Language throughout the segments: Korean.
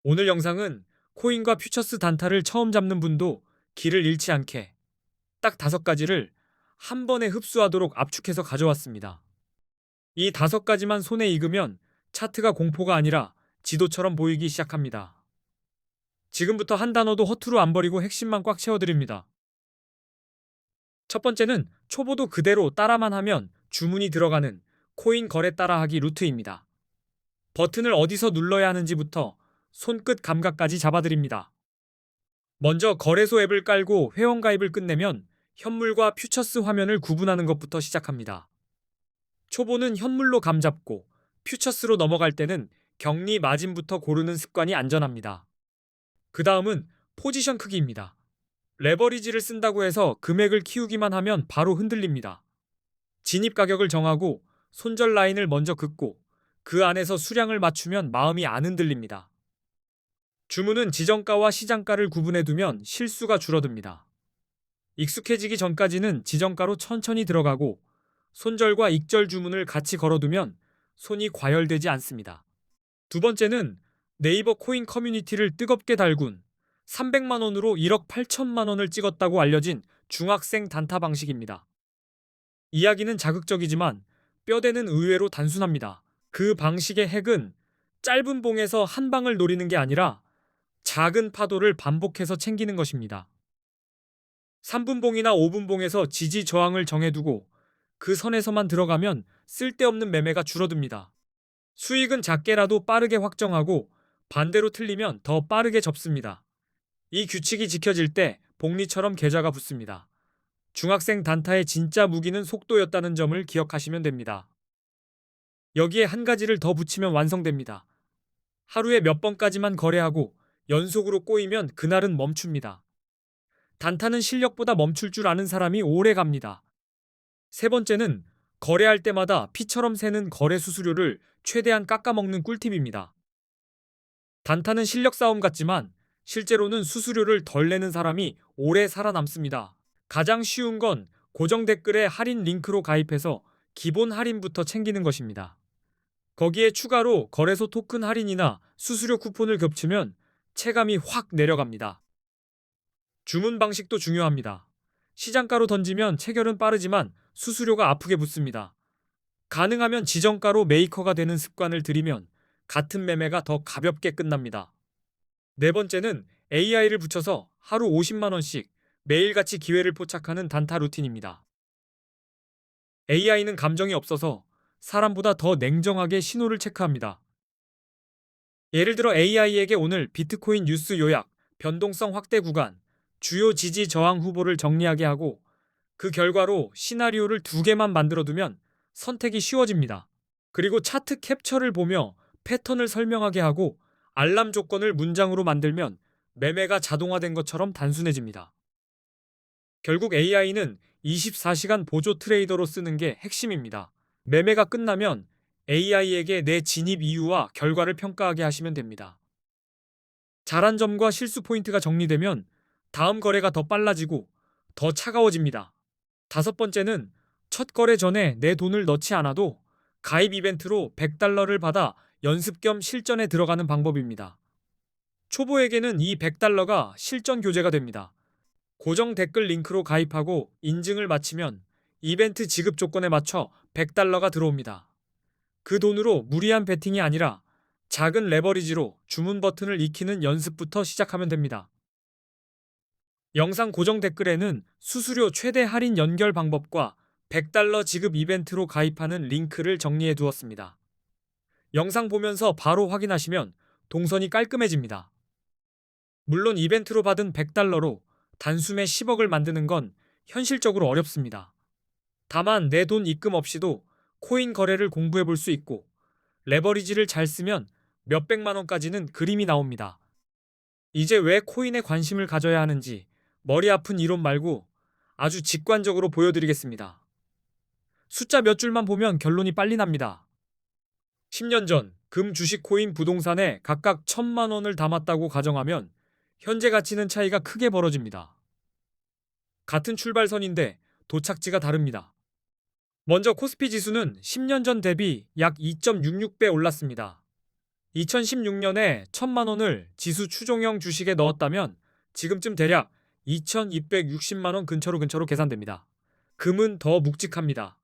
오늘 영상은 코인과 퓨처스 단타를 처음 잡는 분도 길을 잃지 않게 딱 5가지를 한 번에 흡수하도록 압축해서 가져왔습니다. 이 5가지만 손에 익으면 차트가 공포가 아니라 지도처럼 보이기 시작합니다. 지금부터 한 단어도 허투루 안 버리고 핵심만 꽉 채워드립니다. 첫 번째는 초보도 그대로 따라만 하면 주문이 들어가는 코인 거래 따라하기 루트입니다. 버튼을 어디서 눌러야 하는지부터 손끝 감각까지 잡아드립니다. 먼저 거래소 앱을 깔고 회원가입을 끝내면 현물과 퓨처스 화면을 구분하는 것부터 시작합니다. 초보는 현물로 감잡고 퓨처스로 넘어갈 때는 격리 마진부터 고르는 습관이 안전합니다. 그 다음은 포지션 크기입니다. 레버리지를 쓴다고 해서 금액을 키우기만 하면 바로 흔들립니다. 진입 가격을 정하고 손절 라인을 먼저 긋고 그 안에서 수량을 맞추면 마음이 안 흔들립니다. 주문은 지정가와 시장가를 구분해두면 실수가 줄어듭니다. 익숙해지기 전까지는 지정가로 천천히 들어가고 손절과 익절 주문을 같이 걸어두면 손이 과열되지 않습니다. 두 번째는 네이버 코인 커뮤니티를 뜨겁게 달군 300만 원으로 1억 8천만 원을 찍었다고 알려진 중학생 단타 방식입니다. 이야기는 자극적이지만 뼈대는 의외로 단순합니다. 그 방식의 핵은 짧은 봉에서 한 방을 노리는 게 아니라 작은 파도를 반복해서 챙기는 것입니다. 3분봉이나 5분봉에서 지지 저항을 정해두고 그 선에서만 들어가면 쓸데없는 매매가 줄어듭니다. 수익은 작게라도 빠르게 확정하고 반대로 틀리면 더 빠르게 접습니다. 이 규칙이 지켜질 때 복리처럼 계좌가 붙습니다. 중학생 단타의 진짜 무기는 속도였다는 점을 기억하시면 됩니다. 여기에 한 가지를 더 붙이면 완성됩니다. 하루에 몇 번까지만 거래하고 연속으로 꼬이면 그날은 멈춥니다. 단타는 실력보다 멈출 줄 아는 사람이 오래 갑니다. 세 번째는 거래할 때마다 피처럼 새는 거래 수수료를 최대한 깎아먹는 꿀팁입니다. 단타는 실력 싸움 같지만 실제로는 수수료를 덜 내는 사람이 오래 살아남습니다. 가장 쉬운 건 고정 댓글에 할인 링크로 가입해서 기본 할인부터 챙기는 것입니다. 거기에 추가로 거래소 토큰 할인이나 수수료 쿠폰을 겹치면 체감이 확 내려갑니다. 주문 방식도 중요합니다. 시장가로 던지면 체결은 빠르지만 수수료가 아프게 붙습니다. 가능하면 지정가로 메이커가 되는 습관을 들이면 같은 매매가 더 가볍게 끝납니다. 네 번째는 AI를 붙여서 하루 50만 원씩 매일같이 기회를 포착하는 단타 루틴입니다. AI는 감정이 없어서 사람보다 더 냉정하게 신호를 체크합니다. 예를 들어 AI에게 오늘 비트코인 뉴스 요약, 변동성 확대 구간, 주요 지지 저항 후보를 정리하게 하고 그 결과로 시나리오를 2개만 만들어두면 선택이 쉬워집니다. 그리고 차트 캡처를 보며 패턴을 설명하게 하고 알람 조건을 문장으로 만들면 매매가 자동화된 것처럼 단순해집니다. 결국 AI는 24시간 보조 트레이더로 쓰는 게 핵심입니다. 매매가 끝나면 AI에게 내 진입 이유와 결과를 평가하게 하시면 됩니다. 잘한 점과 실수 포인트가 정리되면 다음 거래가 더 빨라지고 더 차가워집니다. 다섯 번째는 첫 거래 전에 내 돈을 넣지 않아도 가입 이벤트로 100달러를 받아 연습 겸 실전에 들어가는 방법입니다. 초보에게는 이 100달러가 실전 교재가 됩니다. 고정 댓글 링크로 가입하고 인증을 마치면 이벤트 지급 조건에 맞춰 100달러가 들어옵니다. 그 돈으로 무리한 베팅이 아니라 작은 레버리지로 주문 버튼을 익히는 연습부터 시작하면 됩니다. 영상 고정 댓글에는 수수료 최대 할인 연결 방법과 100달러 지급 이벤트로 가입하는 링크를 정리해 두었습니다. 영상 보면서 바로 확인하시면 동선이 깔끔해집니다. 물론 이벤트로 받은 100달러로 단숨에 10억을 만드는 건 현실적으로 어렵습니다. 다만 내 돈 입금 없이도 코인 거래를 공부해 볼 수 있고 레버리지를 잘 쓰면 몇백만 원까지는 그림이 나옵니다. 이제 왜 코인에 관심을 가져야 하는지 머리 아픈 이론 말고 아주 직관적으로 보여드리겠습니다. 숫자 몇 줄만 보면 결론이 빨리 납니다. 10년 전 금, 주식, 코인, 부동산에 각각 1,000만 원을 담았다고 가정하면 현재 가치는 차이가 크게 벌어집니다. 같은 출발선인데 도착지가 다릅니다. 먼저 코스피 지수는 10년 전 대비 약 2.66배 올랐습니다. 2016년에 1,000만 원을 지수 추종형 주식에 넣었다면 지금쯤 대략 2,260만 원 근처로 계산됩니다. 금은 더 묵직합니다.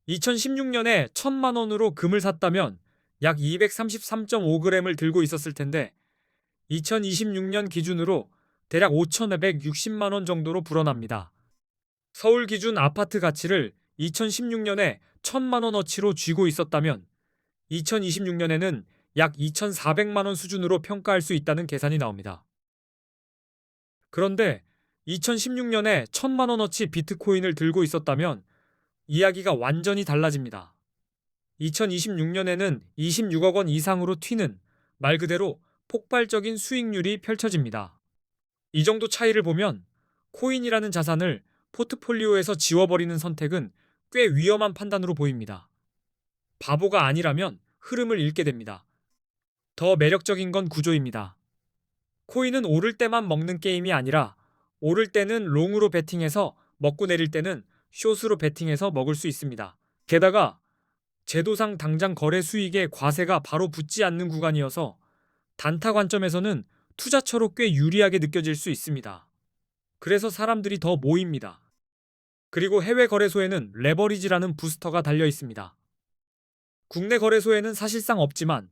2016년에 1,000만 원으로 금을 샀다면 약 233.5g을 들고 있었을 텐데 2026년 기준으로 대략 5,560만 원 정도로 불어납니다. 서울 기준 아파트 가치를 2016년에 1,000만 원어치로 쥐고 있었다면 2026년에는 약 2,400만 원 수준으로 평가할 수 있다는 계산이 나옵니다. 그런데 2016년에 1,000만 원어치 비트코인을 들고 있었다면 이야기가 완전히 달라집니다. 2026년에는 26억 원 이상으로 튀는 말 그대로 폭발적인 수익률이 펼쳐집니다. 이 정도 차이를 보면 코인이라는 자산을 포트폴리오에서 지워버리는 선택은 꽤 위험한 판단으로 보입니다. 바보가 아니라면 흐름을 읽게 됩니다. 더 매력적인 건 구조입니다. 코인은 오를 때만 먹는 게임이 아니라 오를 때는 롱으로 베팅해서 먹고 내릴 때는 숏으로 베팅해서 먹을 수 있습니다. 게다가 제도상 당장 거래 수익에 과세가 바로 붙지 않는 구간이어서 단타 관점에서는 투자처로 꽤 유리하게 느껴질 수 있습니다. 그래서 사람들이 더 모입니다. 그리고 해외 거래소에는 레버리지라는 부스터가 달려 있습니다. 국내 거래소에는 사실상 없지만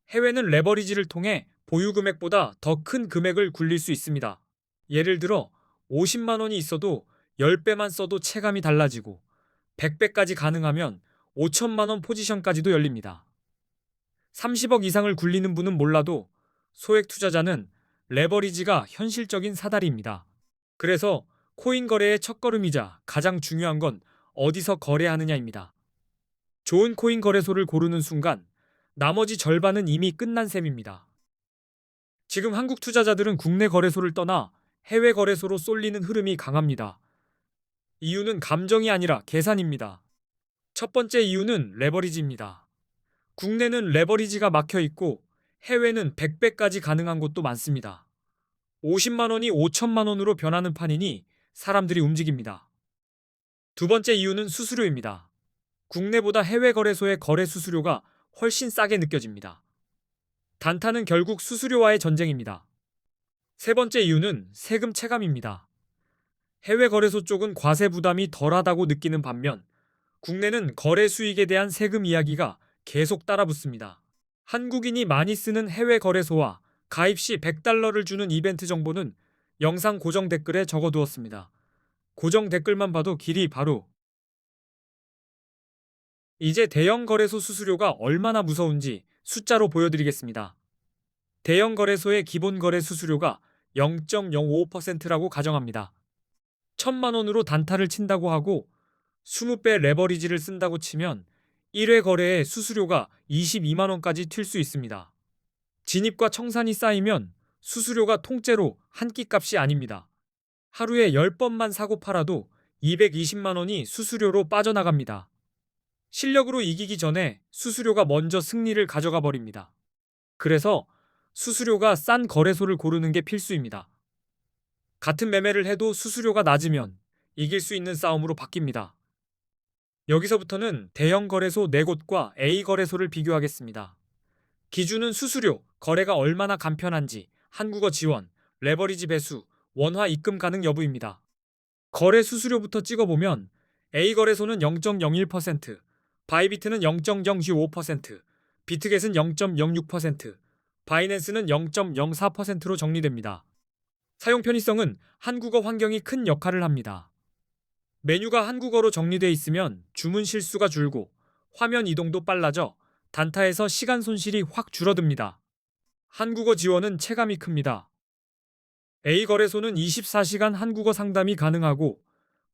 해외는 레버리지를 통해 보유 금액보다 더 큰 금액을 굴릴 수 있습니다. 예를 들어 50만 원이 있어도 10배만 써도 체감이 달라지고 100배까지 가능하면 5천만 원 포지션까지도 열립니다. 30억 이상을 굴리는 분은 몰라도 소액 투자자는 레버리지가 현실적인 사다리입니다. 그래서 코인 거래의 첫걸음이자 가장 중요한 건 어디서 거래하느냐입니다. 좋은 코인 거래소를 고르는 순간 나머지 절반은 이미 끝난 셈입니다. 지금 한국 투자자들은 국내 거래소를 떠나 해외 거래소로 쏠리는 흐름이 강합니다. 이유는 감정이 아니라 계산입니다. 첫 번째 이유는 레버리지입니다. 국내는 레버리지가 막혀 있고 해외는 100배까지 가능한 곳도 많습니다. 50만 원이 5천만 원으로 변하는 판이니 사람들이 움직입니다. 두 번째 이유는 수수료입니다. 국내보다 해외 거래소의 거래 수수료가 훨씬 싸게 느껴집니다. 단타는 결국 수수료와의 전쟁입니다. 세 번째 이유는 세금 체감입니다. 해외 거래소 쪽은 과세 부담이 덜하다고 느끼는 반면 국내는 거래 수익에 대한 세금 이야기가 계속 따라붙습니다. 한국인이 많이 쓰는 해외 거래소와 가입 시 100달러를 주는 이벤트 정보는 영상 고정 댓글에 적어두었습니다. 고정 댓글만 봐도 길이 바로. 이제 대형 거래소 수수료가 얼마나 무서운지 숫자로 보여드리겠습니다. 대형 거래소의 기본 거래 수수료가 0.05%라고 가정합니다. 1,000만 원으로 단타를 친다고 하고 20배 레버리지를 쓴다고 치면 1회 거래에 수수료가 22만 원까지 튈 수 있습니다. 진입과 청산이 쌓이면 수수료가 통째로 한 끼 값이 아닙니다. 하루에 10번만 사고 팔아도 220만 원이 수수료로 빠져나갑니다. 실력으로 이기기 전에 수수료가 먼저 승리를 가져가 버립니다. 그래서 수수료가 싼 거래소를 고르는 게 필수입니다. 같은 매매를 해도 수수료가 낮으면 이길 수 있는 싸움으로 바뀝니다. 여기서부터는 대형 거래소 4곳과 A 거래소를 비교하겠습니다. 기준은 수수료, 거래가 얼마나 간편한지, 한국어 지원, 레버리지 배수, 원화 입금 가능 여부입니다. 거래 수수료부터 찍어보면 A 거래소는 0.01%, 바이비트는 0.05%, 비트겟은 0.06%, 바이낸스는 0.04%로 정리됩니다. 사용 편의성은 한국어 환경이 큰 역할을 합니다. 메뉴가 한국어로 정리되어 있으면 주문 실수가 줄고 화면 이동도 빨라져 단타에서 시간 손실이 확 줄어듭니다. 한국어 지원은 체감이 큽니다. A 거래소는 24시간 한국어 상담이 가능하고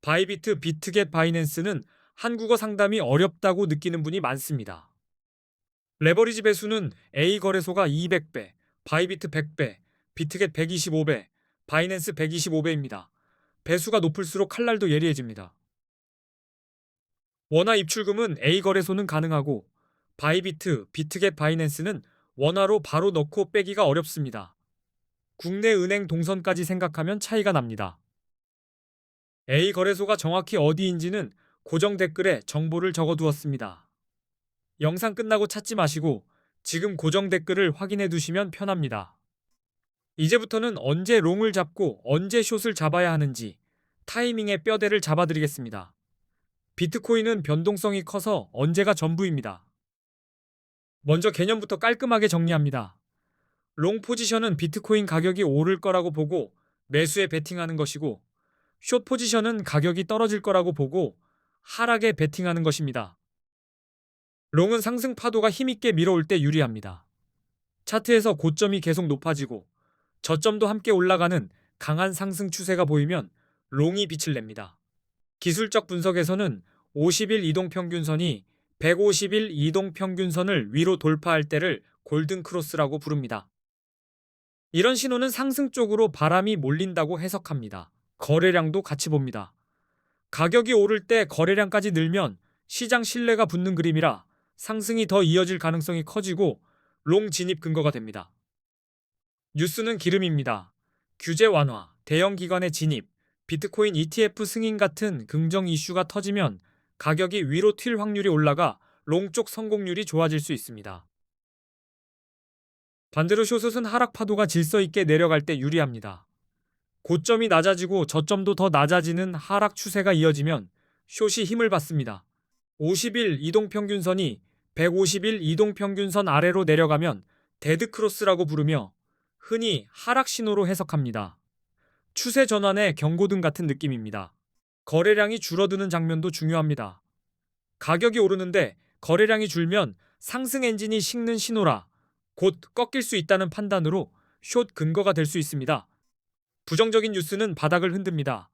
바이비트, 비트겟, 바이낸스는 한국어 상담이 어렵다고 느끼는 분이 많습니다. 레버리지 배수는 A 거래소가 200배, 바이비트 100배, 비트겟 125배, 바이낸스 125배입니다. 배수가 높을수록 칼날도 예리해집니다. 원화 입출금은 A 거래소는 가능하고 바이비트, 비트겟, 바이낸스는 원화로 바로 넣고 빼기가 어렵습니다. 국내 은행 동선까지 생각하면 차이가 납니다. A 거래소가 정확히 어디인지는 고정 댓글에 정보를 적어두었습니다. 영상 끝나고 찾지 마시고 지금 고정 댓글을 확인해 두시면 편합니다. 이제부터는 언제 롱을 잡고 언제 숏을 잡아야 하는지 타이밍의 뼈대를 잡아드리겠습니다. 비트코인은 변동성이 커서 언제가 전부입니다. 먼저 개념부터 깔끔하게 정리합니다. 롱 포지션은 비트코인 가격이 오를 거라고 보고 매수에 베팅하는 것이고, 숏 포지션은 가격이 떨어질 거라고 보고 하락에 베팅하는 것입니다. 롱은 상승 파도가 힘있게 밀어올 때 유리합니다. 차트에서 고점이 계속 높아지고 저점도 함께 올라가는 강한 상승 추세가 보이면 롱이 빛을 냅니다. 기술적 분석에서는 50일 이동평균선이 150일 이동평균선을 위로 돌파할 때를 골든크로스라고 부릅니다. 이런 신호는 상승 쪽으로 바람이 몰린다고 해석합니다. 거래량도 같이 봅니다. 가격이 오를 때 거래량까지 늘면 시장 신뢰가 붙는 그림이라 상승이 더 이어질 가능성이 커지고 롱 진입 근거가 됩니다. 뉴스는 기름입니다. 규제 완화, 대형 기관의 진입, 비트코인 ETF 승인 같은 긍정 이슈가 터지면 가격이 위로 튈 확률이 올라가 롱 쪽 성공률이 좋아질 수 있습니다. 반대로 숏은 하락 파도가 질서 있게 내려갈 때 유리합니다. 고점이 낮아지고 저점도 더 낮아지는 하락 추세가 이어지면 숏이 힘을 받습니다. 50일 이동평균선이 150일 이동평균선 아래로 내려가면 데드크로스라고 부르며 흔히 하락 신호로 해석합니다. 추세 전환의 경고등 같은 느낌입니다. 거래량이 줄어드는 장면도 중요합니다. 가격이 오르는데 거래량이 줄면 상승 엔진이 식는 신호라 곧 꺾일 수 있다는 판단으로 숏 근거가 될 수 있습니다. 부정적인 뉴스는 바닥을 흔듭니다.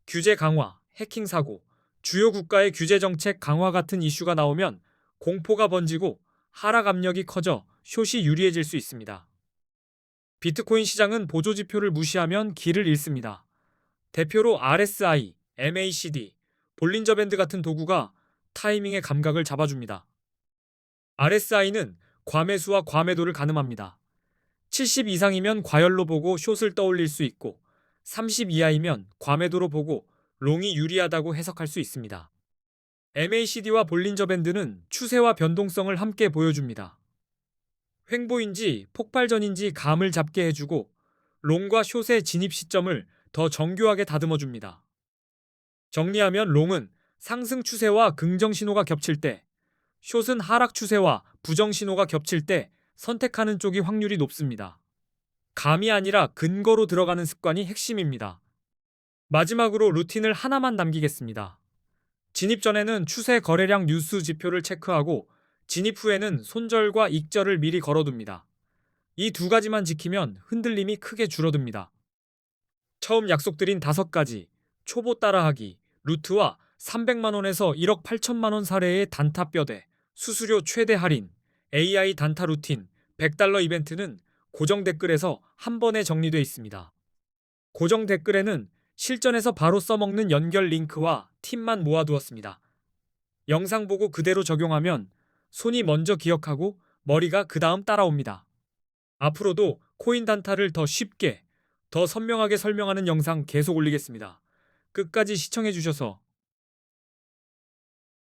규제 강화, 해킹 사고, 주요 국가의 규제 정책 강화 같은 이슈가 나오면 공포가 번지고 하락 압력이 커져 숏이 유리해질 수 있습니다. 비트코인 시장은 보조지표를 무시하면 길을 잃습니다. 대표로 RSI, MACD, 볼린저 밴드 같은 도구가 타이밍의 감각을 잡아줍니다. RSI는 과매수와 과매도를 가늠합니다. 70 이상이면 과열로 보고 숏을 떠올릴 수 있고 30 이하이면 과매도로 보고 롱이 유리하다고 해석할 수 있습니다. MACD와 볼린저 밴드는 추세와 변동성을 함께 보여줍니다. 횡보인지 폭발전인지 감을 잡게 해주고 롱과 숏의 진입 시점을 더 정교하게 다듬어줍니다. 정리하면 롱은 상승 추세와 긍정 신호가 겹칠 때, 숏은 하락 추세와 부정 신호가 겹칠 때 선택하는 쪽이 확률이 높습니다. 감이 아니라 근거로 들어가는 습관이 핵심입니다. 마지막으로 루틴을 하나만 남기겠습니다. 진입 전에는 추세 거래량 뉴스 지표를 체크하고 진입 후에는 손절과 익절을 미리 걸어둡니다. 이 두 가지만 지키면 흔들림이 크게 줄어듭니다. 처음 약속드린 5가지 초보 따라하기 루트와 300만 원에서 1억 8천만 원 사례의 단타 뼈대, 수수료 최대 할인, AI 단타 루틴, $100 이벤트는 고정 댓글에서 한 번에 정리되어 있습니다. 고정 댓글에는 실전에서 바로 써먹는 연결 링크와 팁만 모아두었습니다. 영상 보고 그대로 적용하면 손이 먼저 기억하고 머리가 그 다음 따라옵니다. 앞으로도 코인 단타를 더 쉽게, 더 선명하게 설명하는 영상 계속 올리겠습니다. 끝까지 시청해주셔서